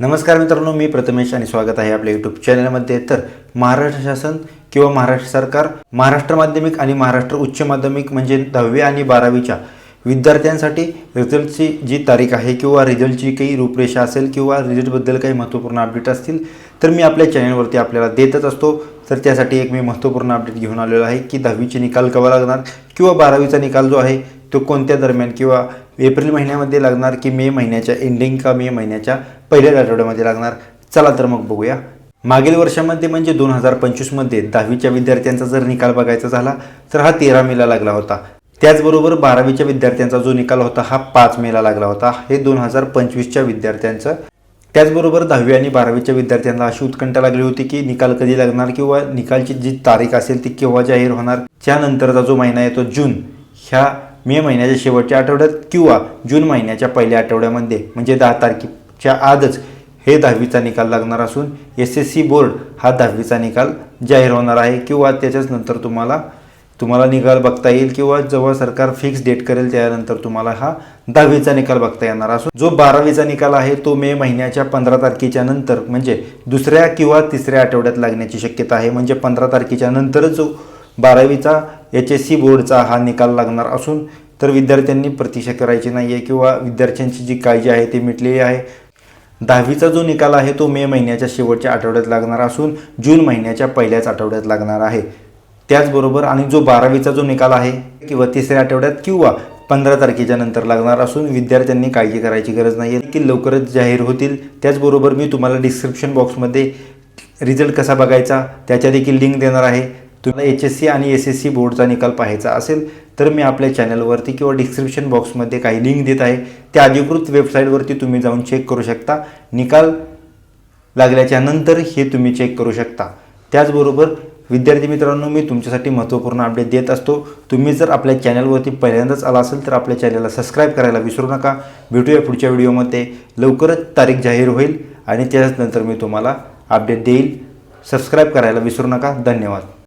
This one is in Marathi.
नमस्कार मित्रांनो, मी प्रथमेश आणि स्वागत आहे आपल्या यूट्यूब चॅनलमध्ये। तर महाराष्ट्र शासन किंवा महाराष्ट्र सरकार महाराष्ट्र माध्यमिक आणि महाराष्ट्र उच्च माध्यमिक म्हणजे 10वी आणि 12वीच्या विद्यार्थ्यांसाठी रिझल्टची जी तारीख आहे किंवा रिझल्टची काही रूपरेषा असेल किंवा रिझल्टबद्दल काही महत्त्वपूर्ण अपडेट असतील तर मी आपल्या चॅनलवरती आपल्याला देतच असतो। तर त्यासाठी एक मी महत्त्वपूर्ण अपडेट घेऊन आलेलो आहे की 10वीचे निकाल केव्हा लागणार किंवा 12वीचा निकाल जो आहे तो कोणत्या दरम्यान किंवा एप्रिल महिन्यामध्ये लागणार की मे महिन्याच्या एंडिंग का मे महिन्याच्या पहिल्याच आठवड्यामध्ये लागणार। चला तर मग बघूया। मागील वर्षामध्ये म्हणजे 2025 मध्ये 10वीच्या विद्यार्थ्यांचा जर निकाल बघायचा झाला तर हा 13 मेला लागला होता। त्याचबरोबर 12वीच्या विद्यार्थ्यांचा जो निकाल होता हा 5 मेला लागला होता। हे 2025च्या विद्यार्थ्यांचं। त्याचबरोबर 10वी आणि 12वीच्या विद्यार्थ्यांना अशी उत्कंठा लागली होती की निकाल कधी लागणार किंवा निकालची जी तारीख असेल ती केव्हा जाहीर होणार। त्यानंतरचा जो महिना येतो जून, ह्या मे महिन्याच्या शेवटच्या आठवड्यात किंवा जून महिन्याच्या पहिल्या आठवड्यामध्ये म्हणजे 10 तारखेच्या आजच हे 10वीचा निकाल लागणार असून SSC बोर्ड हा 10वीचा निकाल जाहीर होणार आहे किंवा त्याच्याच नंतर तुम्हाला निकाल बघता येईल किंवा जेव्हा सरकार फिक्स डेट करेल त्यानंतर तुम्हाला हा 10वीचा निकाल बघता येणार असून जो 12वीचा निकाल आहे तो मे महिन्याच्या 15 तारखेच्या नंतर म्हणजे दुसऱ्या किंवा तिसऱ्या आठवड्यात लागण्याची शक्यता आहे। म्हणजे 15 तारखेच्या नंतरच जो 12वीचा HSC बोर्डचा हा निकाल लागणार असून तर विद्यार्थ्यांनी प्रतीक्षा करायची नाही आहे किंवा विद्यार्थ्यांची जी काळजी आहे ती मिटलेली आहे। 10वीचा जो निकाल आहे तो मे महिन्याच्या शेवटच्या आठवड्यात लागणार असून जून महिन्याच्या पहिल्याच आठवड्यात लागणार आहे। त्याचबरोबर आणि जो 12वीचा जो निकाल आहे किंवा तिसऱ्या आठवड्यात किंवा 15 तारखेच्या नंतर लागणार असून विद्यार्थ्यांनी काळजी करायची गरज नाही आहे की लवकरच जाहीर होतील। त्याचबरोबर मी तुम्हाला डिस्क्रिप्शन बॉक्समध्ये रिझल्ट कसा बघायचा त्याच्या देखील लिंक देणार आहे। तुम्हाला HSC आणि SSC बोर्डचा निकाल पाहायचा असेल तर मी आपल्या चॅनलवरती किंवा डिस्क्रिप्शन बॉक्समध्ये काही लिंक देत आहे। त्या अधिकृत वेबसाईटवरती तुम्ही जाऊन चेक करू शकता। निकाल लागल्याच्या नंतर हे तुम्ही चेक करू शकता। त्याचबरोबर विद्यार्थी मित्रांनो, मी तुमच्यासाठी महत्त्वपूर्ण अपडेट देत असतो। तुम्ही जर आपल्या चॅनलवरती पहिल्यांदाच आला असेल तर आपल्या चॅनलला सबस्क्राईब करायला विसरू नका। भेटूया पुढच्या व्हिडिओमध्ये। लवकरच तारीख जाहीर होईल आणि त्यानंतर मी तुम्हाला अपडेट देईल। सबस्क्राईब करायला विसरू नका। धन्यवाद।